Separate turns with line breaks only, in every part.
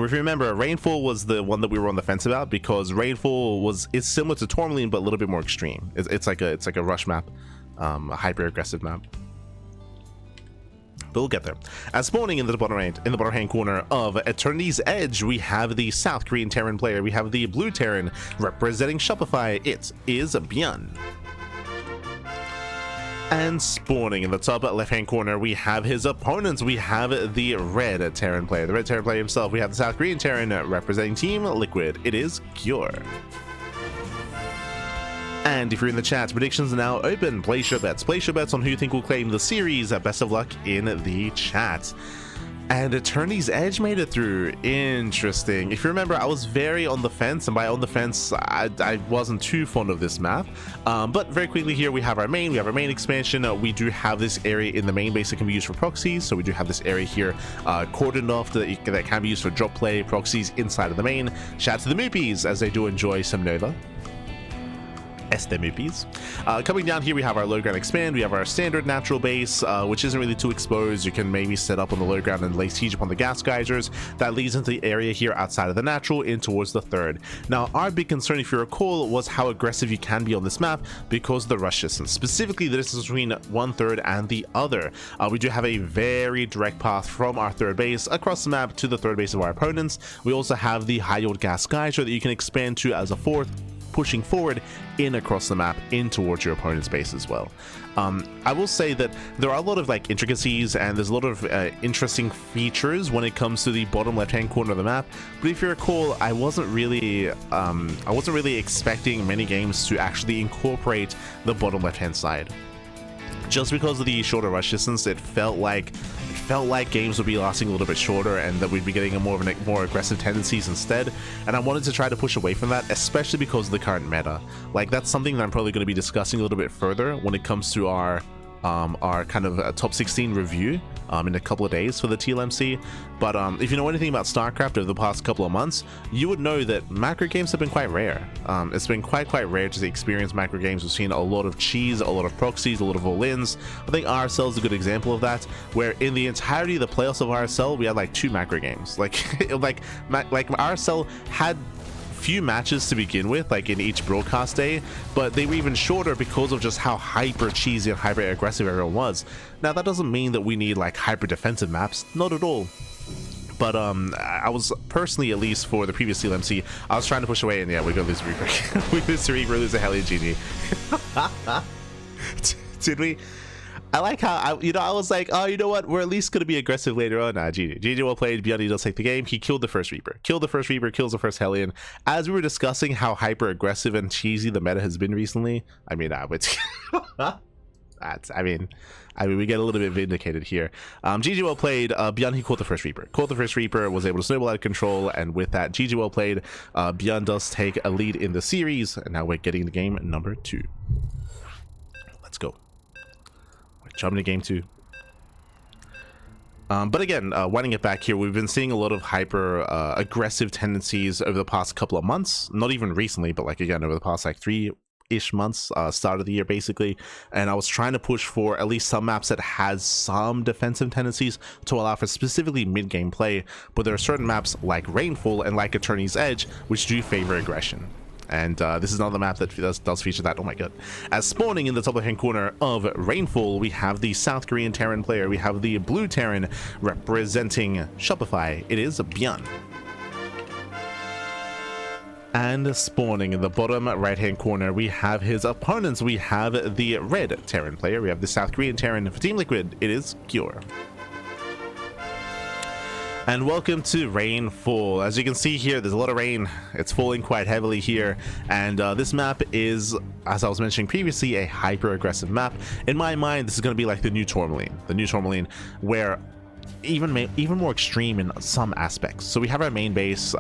If you remember, Rainfall was the one that we were on the fence about, because Rainfall is similar to Tourmaline but a little bit more extreme. It's like a rush map, a hyper aggressive map. But we'll get there. As spawning in the bottom hand corner of Eternity's Edge, we have the South Korean Terran player. We have the blue Terran representing Shopify. It is ByuN. And spawning in the top left-hand corner, we have his opponents. We have the red Terran player. The red Terran player himself, we have the South Korean Terran representing Team Liquid. It is Cure. And if you're in the chat, predictions are now open. Place your bets. Place your bets on who you think will claim the series. Best of luck in the chat. And Eternity's Edge made it through. Interesting. If you remember, I was very on the fence, and by on the fence, I wasn't too fond of this map. But very quickly here, we have our main expansion. We do have this area in the main base that can be used for proxies. So we do have this area here cordoned off that can be used for drop play proxies inside of the main. Shout out to the Moopies, as they do enjoy some Nova. Moopies. Coming down here, we have our low ground expand. We have our standard natural base, which isn't really too exposed. You can maybe set up on the low ground and lay siege upon the gas geysers. That leads into the area here outside of the natural in towards the third. Now, our big concern, if you recall, was how aggressive you can be on this map because of the rush distance, specifically the distance between 1/3 and the other. We do have a very direct path from our third base across the map to the third base of our opponents. We also have the high yield gas geyser that you can expand to as a fourth, pushing forward in across the map in towards your opponent's base as well. I will say that there are a lot of like intricacies, and there's a lot of interesting features when it comes to the bottom left hand corner of the map. But if you recall, I wasn't really expecting many games to actually incorporate the bottom left hand side. Just because of the shorter rush distance, it felt like games would be lasting a little bit shorter, and that we'd be getting more aggressive tendencies instead. And I wanted to try to push away from that, especially because of the current meta. Like, that's something that I'm probably going to be discussing a little bit further when it comes to our kind of top 16 review in a couple of days for the TLMC. But if you know anything about StarCraft over the past couple of months, you would know that macro games have been quite rare. It's been quite rare to experience macro games. We've seen a lot of cheese, a lot of proxies, a lot of all-ins. I think RSL is a good example of that, where in the entirety of the playoffs of RSL, we had like 2 macro games. Like RSL had few matches to begin with, like in each broadcast day, but they were even shorter because of just how hyper cheesy and hyper aggressive everyone was. Now, that doesn't mean that we need like hyper defensive maps, not at all. But I was personally, at least for the previous CLMC, I was trying to push away, and yeah, we go lose Reaper. We lose to Reaper, lose a Hellion, GG. Did we? I like how, I was like, oh, you know what? We're at least going to be aggressive later on. Nah, GG. GG well played. ByuN does take the game. He killed the first Reaper. Kills the first Hellion. As we were discussing how hyper aggressive and cheesy the meta has been recently, I mean, I mean, we get a little bit vindicated here. GG well played. ByuN, he caught the first Reaper. Was able to snowball out of control, and with that, GG well played. ByuN does take a lead in the series, and now we're getting the game number 2. Let's go. Jumping to game 2. But again, winding it back here, we've been seeing a lot of hyper aggressive tendencies over the past couple of months. Not even recently, but like again over the past like 3-ish months, start of the year basically. And I was trying to push for at least some maps that has some defensive tendencies to allow for specifically mid-game play. But there are certain maps like Rainfall and like Eternity's Edge which do favor aggression. And this is another map that does feature that. Oh my god. As spawning in the top left-hand corner of Rainfall, we have the South Korean Terran player. We have the blue Terran representing Shopify. It is ByuN. And spawning in the bottom right-hand corner, we have his opponents. We have the red Terran player. We have the South Korean Terran for Team Liquid. It is Cure. And welcome to Rainfall. As you can see here, there's a lot of rain. It's falling quite heavily here, and this map is, as I was mentioning previously, a hyper aggressive map. In my mind, this is going to be like the new Tourmaline, where even more extreme in some aspects. So we have our main base,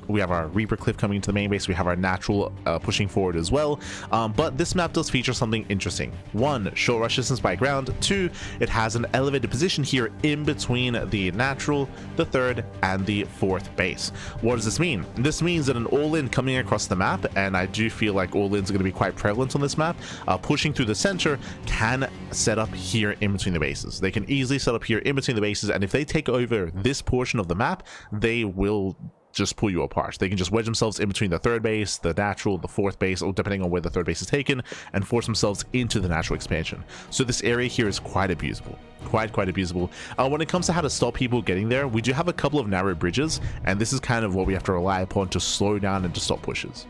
we have our Reaper cliff coming into the main base, we have our natural pushing forward as well, but this map does feature something interesting. 1, short rush distance by ground. 2, it has an elevated position here in between the natural, the third, and the fourth base. What does this mean? This means that an all-in coming across the map, and I do feel like all-ins are going to be quite prevalent on this map, pushing through the center, can set up here in between the bases. They can easily set up here in between the bases bases, and if they take over this portion of the map, they will just pull you apart. They can just wedge themselves in between the third base, the natural, the fourth base, or depending on where the third base is taken, and force themselves into the natural expansion. So this area here is quite abusable. Quite abusable. When it comes to how to stop people getting there, we do have a couple of narrow bridges, and this is kind of what we have to rely upon to slow down and to stop pushes.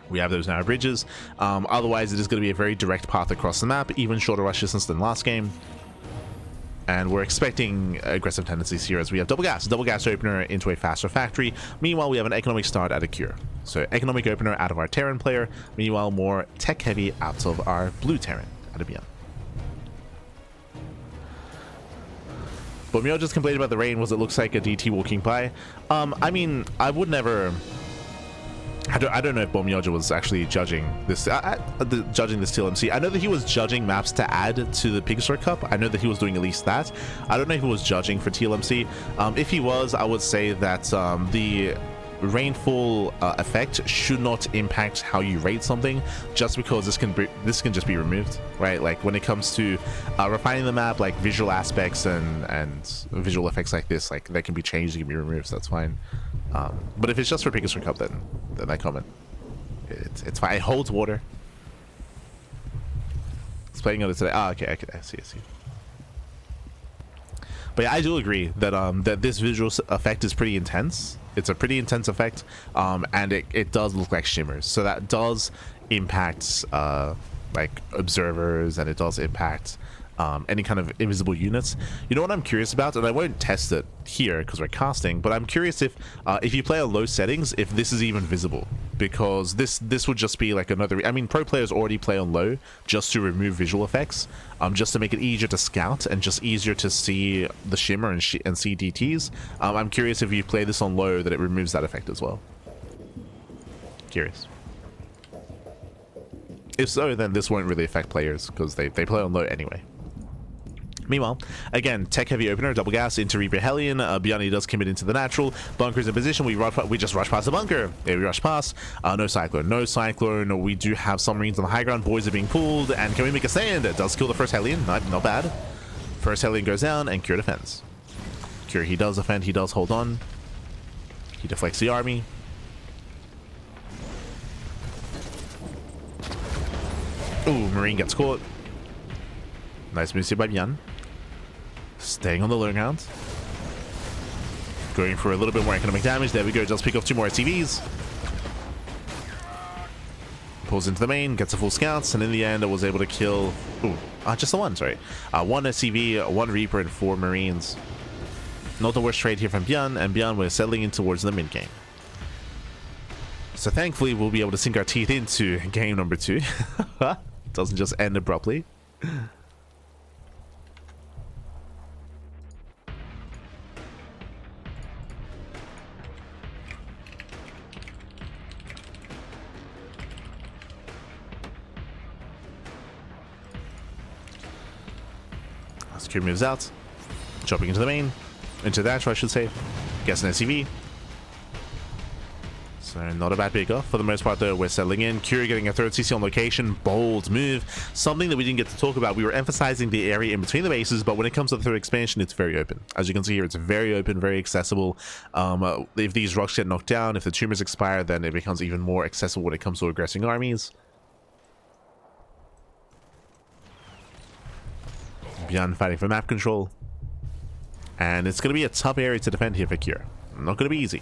We have those narrow bridges. Otherwise, it is going to be a very direct path across the map, even shorter rush distance than last game. And we're expecting aggressive tendencies here as we have double gas opener into a faster factory. Meanwhile, we have an economic start at a cure. So economic opener out of our Terran player. Meanwhile, more tech heavy out of our blue Terran at a ByuN. But Mio just complained about the rain. Was it looks like a DT walking by? I mean, I would never. I don't know if Bomyoja was actually judging this TLMC. I know that he was judging maps to add to the PiGosaur Cup. I know that he was doing at least that. I don't know if he was judging for TLMC. If he was, I would say that the rainfall effect should not impact how you rate something, just because this can just be removed, right? Like when it comes to refining the map, like visual aspects and visual effects like this, like they can be changed, they can be removed, so that's fine. But if it's just for PiGosaur Cup, then I comment. It's fine. It holds water. It's playing on it today. Ah, okay, I see. But yeah, I do agree that that this visual effect is pretty intense. It's a pretty intense effect, and it does look like shimmers. So that does impact like observers, and it does impact any kind of invisible units. You know what I'm curious about, and I won't test it here because we're casting, but I'm curious if you play on low settings, if this is even visible, because this would just be like another. I mean, pro players already play on low just to remove visual effects, just to make it easier to scout and just easier to see the shimmer and see DTs. I'm curious if you play this on low that it removes that effect as well. Curious. If so, then this won't really affect players because they play on low anyway. Meanwhile, again, tech heavy opener, double gas into Reaper Hellion. ByuN does commit into the natural. Bunker's in position. We just rush past the bunker. There we rush past. No cyclone. We do have some Marines on the high ground. Boys are being pulled. And can we make a stand? It does kill the first Hellion. Not bad. First Hellion goes down, and Cure defends. Cure, he does defend. He does hold on. He deflects the army. Ooh, Marine gets caught. Nice move by ByuN. Staying on the low ground. Going for a little bit more economic damage. There we go. Just pick off 2 more SCVs. Pulls into the main. Gets a full scouts. And in the end, I was able to kill... Ooh, just the one, sorry. 1 SCV, 1 Reaper, and 4 Marines. Not the worst trade here from ByuN. And ByuN, we're settling in towards the mid game. So thankfully, we'll be able to sink our teeth into game number 2. Doesn't just end abruptly. Secure moves out, jumping into the main, into the actual, I should say. Gets an SCV. So not a bad pick off. For the most part though, we're settling in. Curie getting a 3rd CC on location. Bold move. Something that we didn't get to talk about. We were emphasizing the area in between the bases, but when it comes to the 3rd expansion, it's very open. As you can see here, it's very open, very accessible. If these rocks get knocked down, if the tumors expire, then it becomes even more accessible when it comes to aggressing armies. ByuN fighting for map control. And it's going to be a tough area to defend here for Cure. Not going to be easy.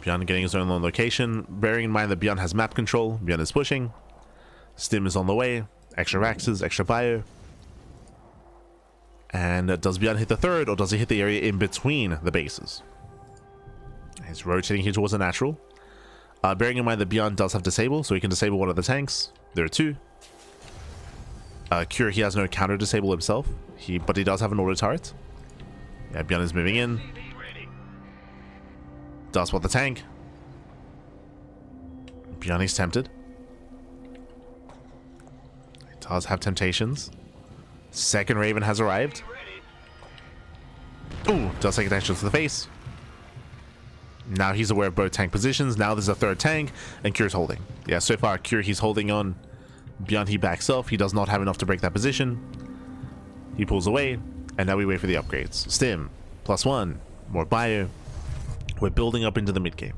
ByuN getting his own location. Bearing in mind that ByuN has map control. ByuN is pushing. Stim is on the way. Extra Raxes, extra bio. And does ByuN hit the 3rd, or does he hit the area in between the bases? He's rotating here towards the natural. Bearing in mind that ByuN does have disable, so he can disable one of the tanks. There are 2. Cure, he has no counter disable himself, but he does have an auto turret. Yeah, ByuN is moving in. Does spot the tank. ByuN is tempted. He does have temptations. 2nd Raven has arrived. Ooh, does take attention to the face. Now he's aware of both tank positions. Now there's a third tank, and Cure's holding. Yeah, so far Cure, he's holding on. ByuN, he backs off. He does not have enough to break that position. He pulls away, and now we wait for the upgrades. Stim, +1, more ByuN. We're building up into the mid game.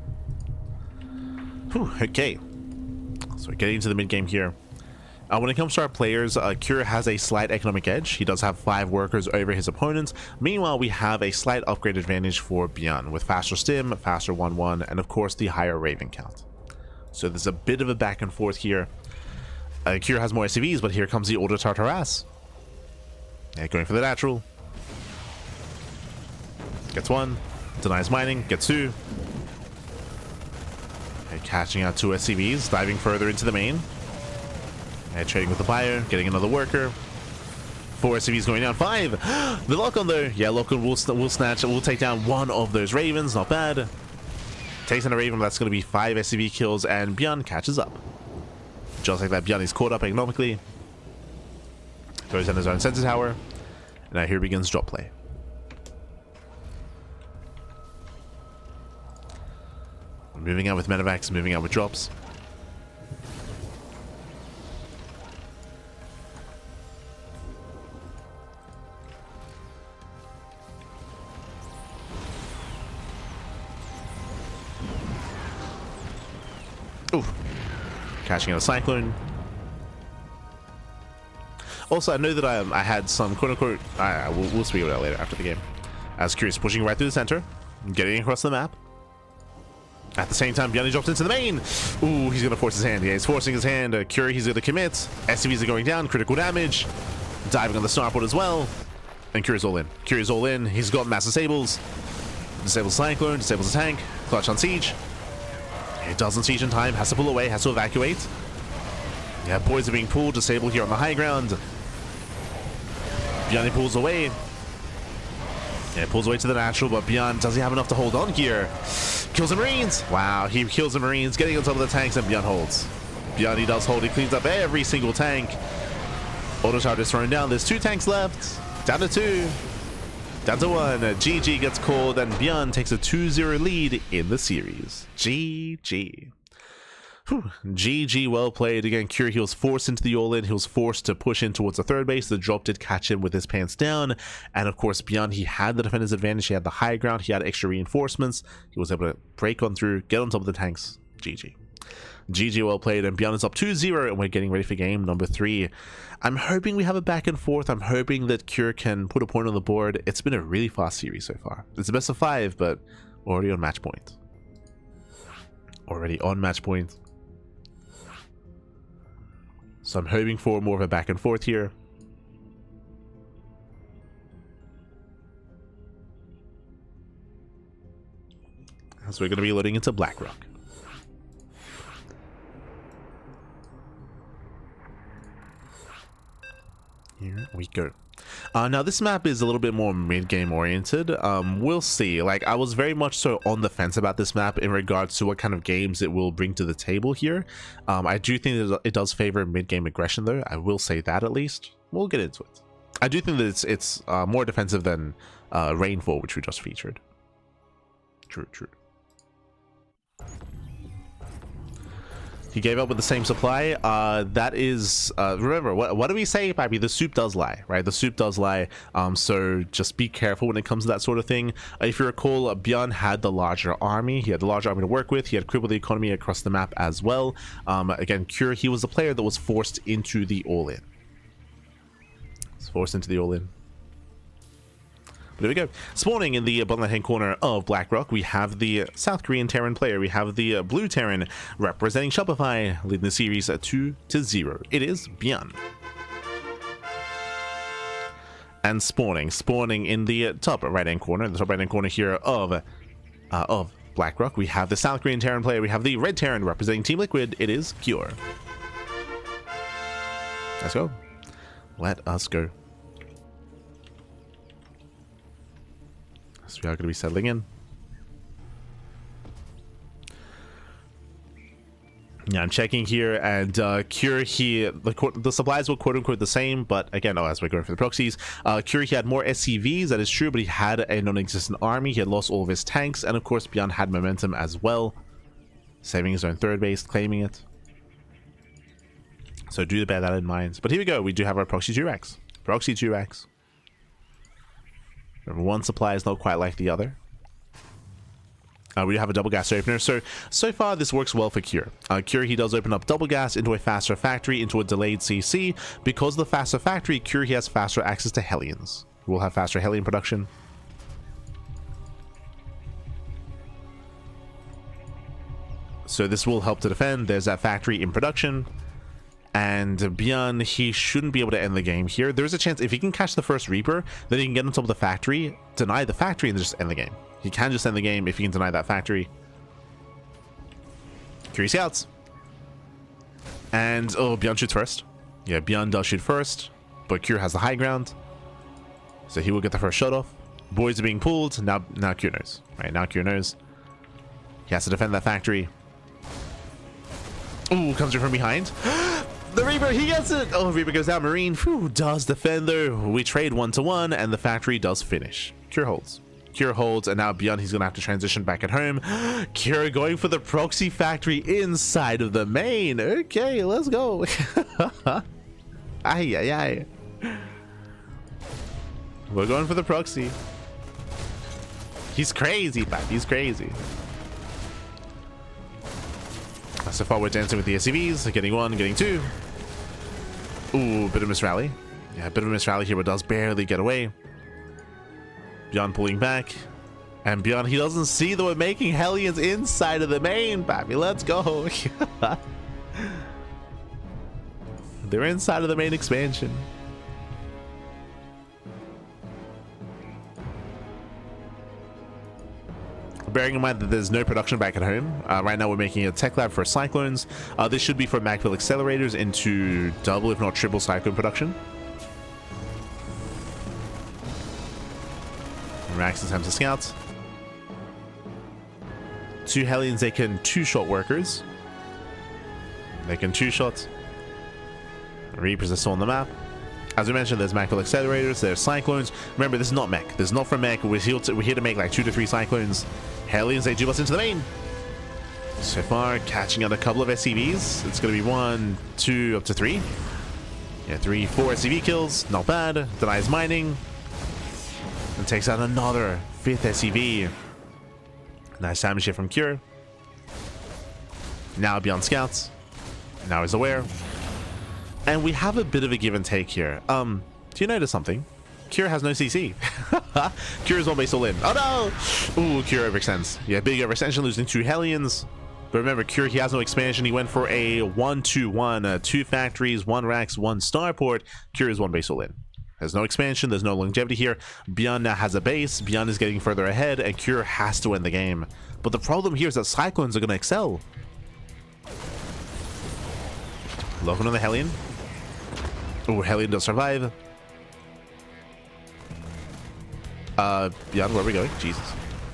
Whew, okay. So we're getting into the mid game here. When it comes to our players, Cure has a slight economic edge. He does have 5 workers over his opponents. Meanwhile, we have a slight upgrade advantage for ByuN with faster stim, faster 1-1, and of course the higher Raven count. So there's a bit of a back and forth here. Cure has more SCVs, but here comes the Order Tartaras. Yeah, going for the natural. Gets 1. Denies mining. Gets 2. Okay, catching out 2 SCVs. Diving further into the main. Trading with the ByuN, getting another worker. 4 SCVs going down. 5! The lock-on though. Yeah, lock-on will snatch. We'll take down 1 of those Ravens. Not bad. Takes down a Raven. That's going to be 5 SCV kills, and ByuN catches up. Just like that, ByuN is caught up economically. Throws down his own sensor tower. And now here begins drop play. Moving out with medevacs, moving out with drops. Ooh. Catching out a Cyclone. Also, I know that I had some quote-unquote... we'll speak about that later after the game. As Curious pushing right through the center. Getting across the map. At the same time, ByuN drops into the main. Ooh, he's going to force his hand. Yeah, he's forcing his hand. Curie, he's going to commit. SCVs are going down. Critical damage. Diving on the starport as well. And Curie's all in. Curie's all in. He's got mass disables. Disables Cyclone. Disables the tank. Clutch on Siege. It doesn't siege in time. Has to pull away. Has to evacuate. Yeah, boys are being pulled. Disabled here on the high ground. ByuN pulls away. Yeah, pulls away to the natural, but ByuN, does he have enough to hold on here? Kills the Marines. Wow, he kills the Marines, getting on top of the tanks, and ByuN holds. ByuN, he does hold. He cleans up every single tank. Auto charge is thrown down. There's 2 tanks left. Down to 2. Down to 1. GG gets called, and ByuN takes a 2-0 lead in the series. GG. Whew. GG, well played. Again, Cure, he was forced into the all-in. He was forced to push in towards the third base. The drop did catch him with his pants down. And of course, ByuN, he had the defender's advantage. He had the high ground. He had extra reinforcements. He was able to break on through, get on top of the tanks. GG. GG, well played. And ByuN is up 2-0, and we're getting ready for game number 3. I'm hoping we have a back and forth. I'm hoping that Cure can put a point on the board. It's been a really fast series so far. It's the best of 5, but already on match point. Already on match point. So I'm hoping for more of a back and forth here. So we're going to be loading into Blackrock. Here we go. Now this map is a little bit more mid-game oriented. We'll see. Like, I was very much so on the fence about this map in regards to what kind of games it will bring to the table here. I do think that it does favor mid-game aggression though. I will say that at least. We'll get into it. I do think that it's more defensive than Rainfall, which we just featured. True. He gave up with the same supply. That is, remember, what do we say, Pappy? The soup does lie, right? The soup does lie. So just be careful when it comes to that sort of thing. If you recall, ByuN had the larger army. He had the larger army to work with. He had crippled the economy across the map as well. Again, Cure, he was the player that was forced into the all-in. Forced into the all-in. But there we go. Spawning in the bottom right-hand corner of Blackrock, we have the South Korean Terran player. We have the blue Terran representing Shopify, leading the series 2-0. It is ByuN. And spawning in the top right-hand corner, here of Blackrock, we have the South Korean Terran player. We have the red Terran representing Team Liquid. It is Cure. Let's go. Let us go. So we are going to be settling in. Yeah, I'm checking here, and Cure here, the supplies were quote-unquote the same, but again, as we're going for the proxies, Cure, he had more SCVs, that is true, but he had a non-existent army. He had lost all of his tanks, and of course ByuN had momentum as well, saving his own third base, claiming it. So do bear that in mind. But here we go, we do have our proxy 2x. Proxy 2x. Remember, one supply is not quite like the other. We do have a double gas opener, so far this works well for Cure. Cure, he does open up double gas into a faster factory, into a delayed CC. Because of the faster factory, Cure, he has faster access to Hellions. We'll have faster Hellion production. So this will help to defend. There's that factory in production. And ByuN, he shouldn't be able to end the game here. There's a chance if he can catch the first Reaper, then he can get on top of the factory, deny the factory, and just end the game. He can just end the game if he can deny that factory. Cure scouts. And, oh, ByuN shoots first. Yeah, ByuN does shoot first, but Cure has the high ground. So he will get the first shot off. Boys are being pulled. Now Cure knows. Right, now Cure knows. He has to defend that factory. Ooh, comes in from behind. The Reaper, he gets it. Oh, Reaper goes down. Marine, whew, does defend though. We trade 1-1, and the factory does finish. Cure holds. Cure holds, and now ByuN, he's gonna have to transition back at home. Cure going for the proxy factory inside of the main. Okay, let's go. Ay, ay, ay. We're going for the proxy. He's crazy, Pat. He's crazy. So far, we're dancing with the SCVs. Getting one, getting two. Ooh, bit of miss rally. Yeah, a bit of a miss rally here, but does barely get away. ByuN pulling back. And ByuN, he doesn't see that we're making Hellions inside of the main, baby. Let's go. They're inside of the main expansion. Bearing in mind that there's no production back at home. Right now we're making a tech lab for Cyclones. This should be for Magpul accelerators into double, if not triple Cyclone production. Rax attempts to scout. 2 Hellions, they can 2-shot workers. They can 2-shot. Reapers are still on the map. As we mentioned, there's Magpul accelerators, there's Cyclones. Remember, this is not mech. This is not for mech. We're here to make like 2 to 3 Cyclones. Hellions, they do bust into the main. So far, catching out a couple of SCVs. It's going to be 1, 2, up to 3. Yeah, 3, 4 SCV kills. Not bad. Denies mining. And takes out another 5th SCV. Nice damage here from Cure. Now ByuN scouts. Now he's aware. And we have a bit of a give and take here. Do you notice something? Cure has no CC. Cure is one base all in. Oh no! Ooh, Cure overextends. Yeah, big overextension, losing 2 Hellions. But remember, Cure, he has no expansion. He went for a 1-2-1, 2 factories, 1 racks, 1 starport. Cure is one base all in. There's no expansion, there's no longevity here. ByuN now has a base, ByuN is getting further ahead, and Cure has to win the game. But the problem here is that Cyclones are going to excel. Looking on the Hellion. Oh, Hellion does survive. ByuN, where are we going? Jesus.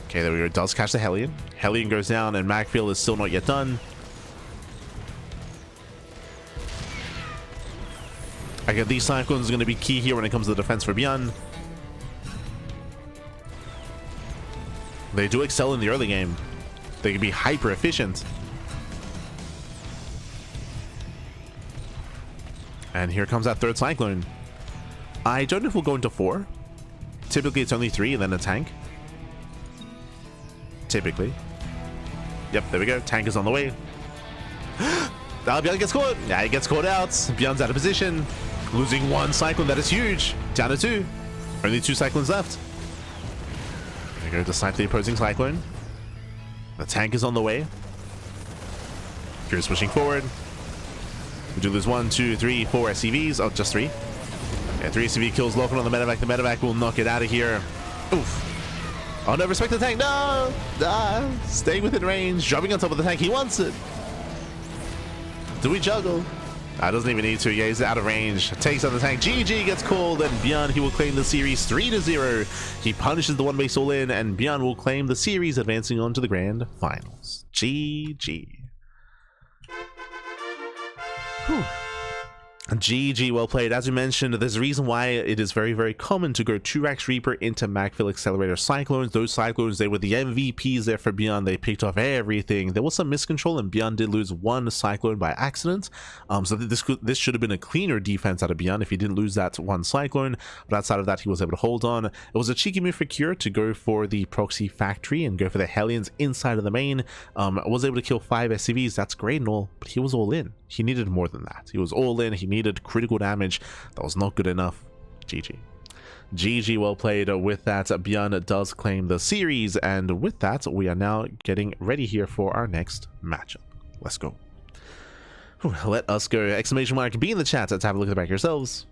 Okay, there we go. Does catch the Hellion. Hellion goes down, and Magfield is still not yet done. Again, these Cyclones are going to be key here when it comes to the defense for ByuN. They do excel in the early game. They can be hyper efficient. And here comes that 3rd Cyclone. I don't know if we'll go into 4. Typically, it's only 3 and then a tank. Typically. Yep, there we go. Tank is on the way. ByuN gets caught. Yeah, he gets caught out. ByuN's out of position. Losing 1 Cyclone. That is huge. Down to 2. Only 2 Cyclones left. There we go to snipe the opposing Cyclone. The tank is on the way. Cure's pushing forward. We do lose 1, 2, 3, 4 SCVs. Oh, just 3. Yeah, 3 SCV kills. Locking on the medevac. The medevac will knock it out of here. Oof. Oh no, respect the tank. No! Staying within range. Jumping on top of the tank. He wants it. Do we juggle? Doesn't even need to. Yeah, he's out of range. Takes out the tank. GG gets called, and ByuN, he will claim the series 3-0. He punishes the 1 base all in, and ByuN will claim the series, advancing on to the grand finals. GG. Whew. GG, well played. As we mentioned, there's a reason why it is very, very common to go 2-Rax Reaper into Magfill Accelerator Cyclones. Those Cyclones, they were the MVPs there for ByuN. They picked off everything. There was some miscontrol, and ByuN did lose one Cyclone by accident. So this should have been a cleaner defense out of ByuN if he didn't lose that one Cyclone. But outside of that, he was able to hold on. It was a cheeky move for Cure to go for the Proxy Factory and go for the Hellions inside of the main. Was able to kill 5 SCVs. That's great and all, but he was all in. He needed more than that. He was all in. He needed critical damage. That was not good enough. GG, well played. With that, ByuN does claim the series, and with that, we are now getting ready here for our next matchup. Let's go. Let us go. Exclamation mark, be in the chat to have a look at the back yourselves.